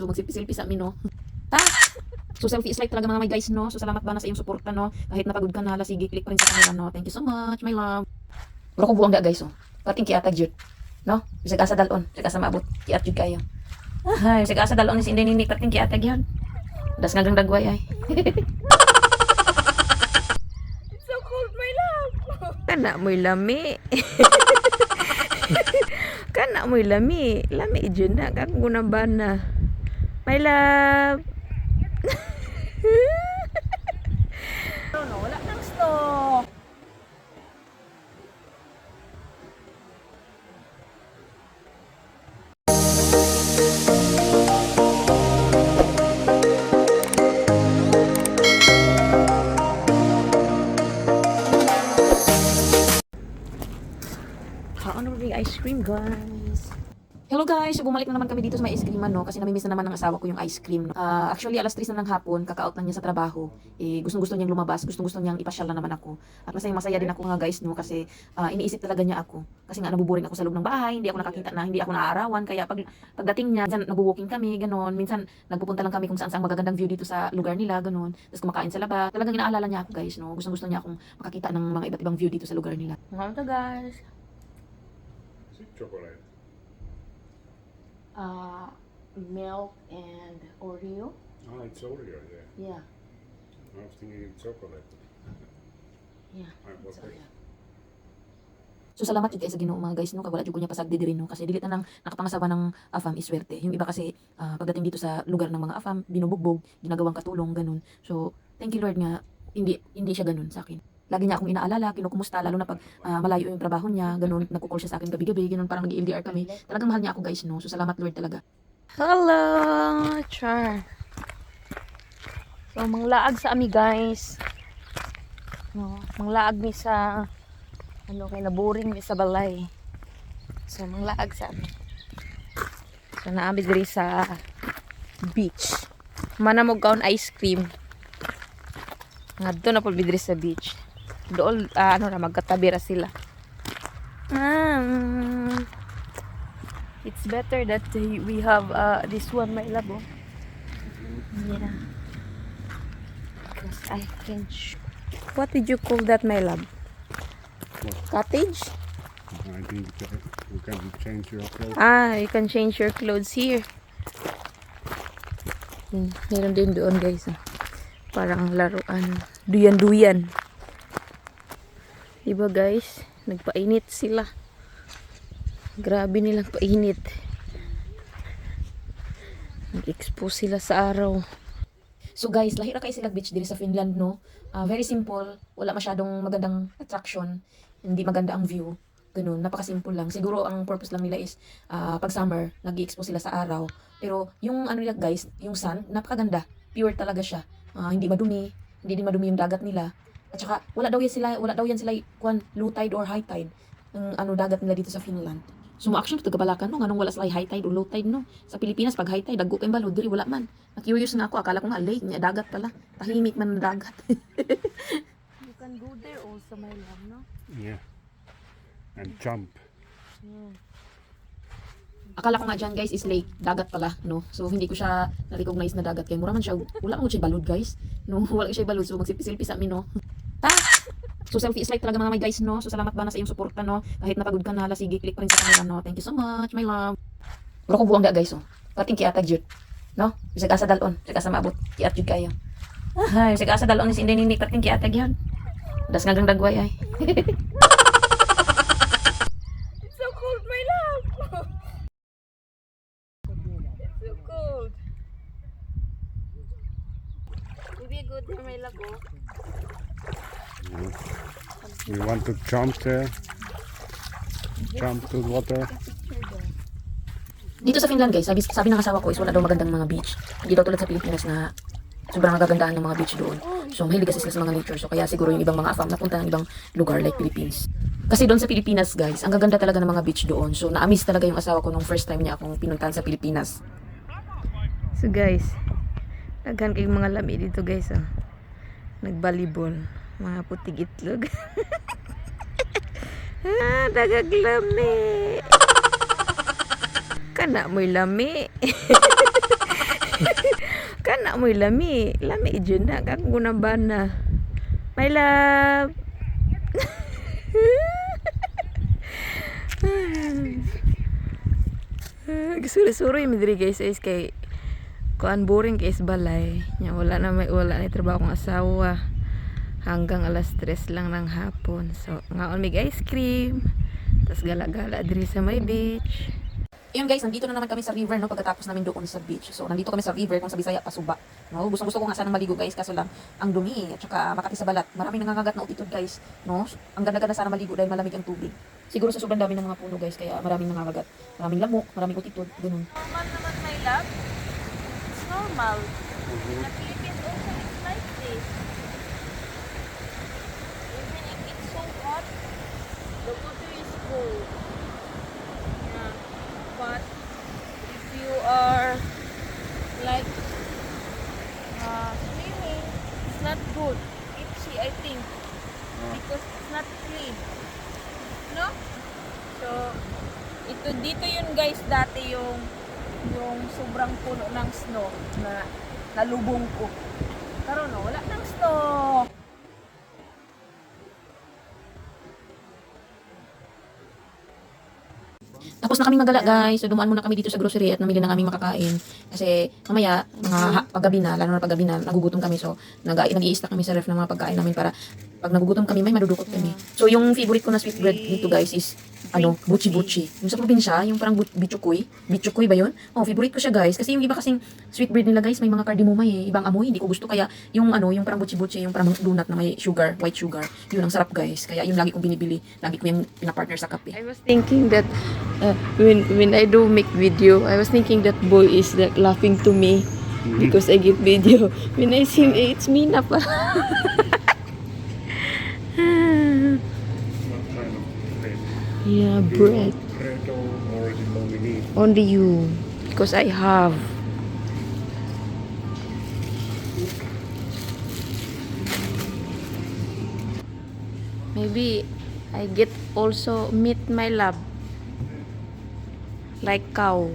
So magsilpi-silpi sa amin, no. Ta! So selfie is life talaga mga my guys, no. So salamat ba na sa iyong suporta, no. Kahit napagod ka na, hala, sige, click pa rin sa camera, no. Thank you so much, my love. Wala ko buwang da guys, oh. Pating kiatag jud, no. Bisag asa dalon, bisag asa maabot, kiat jud kayo. Ay, bisag asa dalon ni si Inday pating kiatag yun. Das nga gang dagway ay. It's so cold, my love. Kana mo'y lami. Kana mo'y lami. Lami dyan na. Kakuna ba na? My love. No, wala nang stock. Ano ba yung ice cream, guys? Hello guys, so bumalik na naman kami dito sa may ice cream, no, kasi namimiss na naman ng asawa ko yung ice cream. No? Actually, alas 3 na ng hapon, kaka-out na niya sa trabaho. Gustong-gusto niyang lumabas, gustong-gusto niyang ipasyal na naman ako. At masaya din ako nga guys, no, kasi iniisip talaga niya ako. Kasi nga nabuboring ako sa loob ng bahay, hindi ako nakakita na, hindi ako naaarawan. Kaya pagdating niya, minsan nagwo-walking kami, ganon. Minsan nagpupunta lang kami kung saan magagandang view dito sa lugar nila, ganon. Tapos kumakain sa labas. Talagang inaalala niya ako guys, no. Gustong-gusto niya akong makakita ng mga iba't ibang view dito sa lugar nila. Ano to, guys? Is it chocolate? Milk and Oreo. Ah, it's Oreo, yeah. Yeah. I was thinking it's chocolate. Yeah. Okay. So salamat jud kay sa Ginoo mga guys, no, kay wala jud ko niya pasagdi diri, no, kasi dili ta nang nakapangasawa ng afam iswerte. Yung iba kasi pagdating dito sa lugar ng mga afam, binubugbog, ginagawang katulong ganun. So thank you Lord nga hindi siya ganun sa akin. Lagi niya akong inaalala, kinukumusta, lalo na pag malayo yung trabaho niya, ganun, nagko-call siya sa akin gabi-gabi, ganun, parang nag-LDR kami. Talagang mahal niya ako guys, no. So salamat Lord talaga. Hello, Char. So, manglaag sa ami, guys. No, manglaag mi sa kay naboring mi sa balay. So, manglaag sa ami. So, naami diri sa beach. Manamog kaon ice cream. Ngadto na pud mi diri sa beach. Dool magkatabi ra sila. It's better that we have this one, my love. Oh. Yeah. Because I can. What did you call that, my love? Cottage? I think you can change your clothes. You can change your clothes here. Meron din doon, guys. Parang laruan. Duyan-duyan. Diba, guys? Nagpainit sila. Grabe nilang painit. Nag-expose sila sa araw. So guys, lahira kay Silag Beach diri sa Finland, no. Very simple, wala masyadong magandang attraction, hindi maganda ang view. Ganun, napaka-simple lang. Siguro ang purpose lang nila is pag summer, nag-expose sila sa araw. Pero yung ano nila guys, yung sun, napakaganda. Pure talaga siya. Hindi madumi, hindi din madumi yung dagat nila. At saka wala daw yan sila low tide or high tide ng dagat nila dito sa Finland. So action to tagabalakan no nganong wala sila high tide o low tide no. Sa Pilipinas pag high tide daggo kay balod diri wala man. Na-curious nga ako, akala ko nga lake nya dagat pala. Tahimik man ang dagat. You can go there also, my love, no? Yeah. And jump. Yeah. Akala ko nga dyan guys is lake, dagat pala, no? So hindi ko siya na-recognize na dagat kay mura man siya, wala man siya balod guys. No, wala siya balod so magsilpi-silpi sa amin no. Ta! So selfie is life talaga mga my guys, no? So salamat ba na sa iyong suporta, no? Kahit napagod ka na, hala, sige, click pa rin sa camera, no? Thank you so much, my love. Wala ko buwang da guys, oh. Pating kiatag jud, no? Bisag asa dalon, bisag asa maabot, kiat jud kayo. Ay, bisag asa dalon ni si Inday pating kiatag yun. Das nga gang dagway ay. It's so cold, my love. It's so cold. Maybe go there, my love. Oh. You want to jump there? Jump to the water? Dito sa Finland guys, sabi ng asawa ko is wala daw magandang mga beach. Hindi daw tulad sa Pilipinas na sobrang nagagandahan ng mga beach doon. So mahilig kasi sila sa mga nature. So kaya siguro yung ibang mga afam napunta ng ibang lugar like Philippines. Kasi doon sa Pilipinas guys, ang gaganda talaga ng mga beach doon. So na-amaze talaga yung asawa ko nung first time niya akong pinuntahan sa Pilipinas. So guys, daghan kayong mga lami dito guys. Oh. Nagbalibol. Mga putig itlog. Dagag lami. Kana mo'y lami. na mo'y lami. Lami dyan na. Kang gunabana. My love. Suri-suri mi diri guys is kay kuan boring kay is balay. Nya wala na trabaho kong asawa. Hanggang alas 3 lang ng hapon. So, ngaon mig ice cream. Tas gala-gala diri sa may beach. Ayun guys, nandito na naman kami sa river, no, pagkatapos namin doon sa beach. So, nandito kami sa river, kung sa Bisaya, Pasuba. No, gusto ko nga sanang maligo guys, kaso lang, ang dumi, at saka Makati sa balat. Maraming nangangagat na utitod guys, no. Ang ganda-ganda sana maligo dahil malamig ang tubig. Siguro sa sobrang dami ng mga puno guys, kaya maraming nangangagat. Maraming lamok, maraming utitod, ganun. Normal naman, my love. It's normal. In the Philippines also, it's like this. Even if it's so hot, the water is cold. Yeah. But if you are like swimming, it's not good. Itchy, I think. Because it's not clean. No? So, dito yun guys, dati yung sobrang puno ng snow na nalubong ko. Karon no, wala nang snow. Tapos na kaming magala guys, so dumaan muna kami dito sa grocery at namili na kaming makakain. Kasi mamaya, paggabi na, lalo na paggabi na, nagugutom kami. So, nag-i-stack kami sa ref ng mga pagkain namin para pag nagugutom kami, may madudukot kami. So, yung favorite ko na sweet bread dito guys is, buchi-buchi. Yung sa probinsya, yung parang bichukoy. Bichukoy ba yun? Oh, favorite ko siya guys. Kasi yung iba kasing sweet bread nila guys, may mga cardamom ibang amoy, hindi ko gusto. Kaya yung yung parang buchi-buchi, yung parang donut na may sugar, white sugar, yun ang sarap guys. Kaya yun lagi kong binibili. Lagi ko yung pinapartner sa kape. I was thinking that when I do make video, I was thinking that boy is like laughing to me because I get video. When I see him, it's me na pa. What kind of bread? Yeah, bread. Bread or is it only me? Only you. Because I have. Maybe I get also meat, my love. Like cow.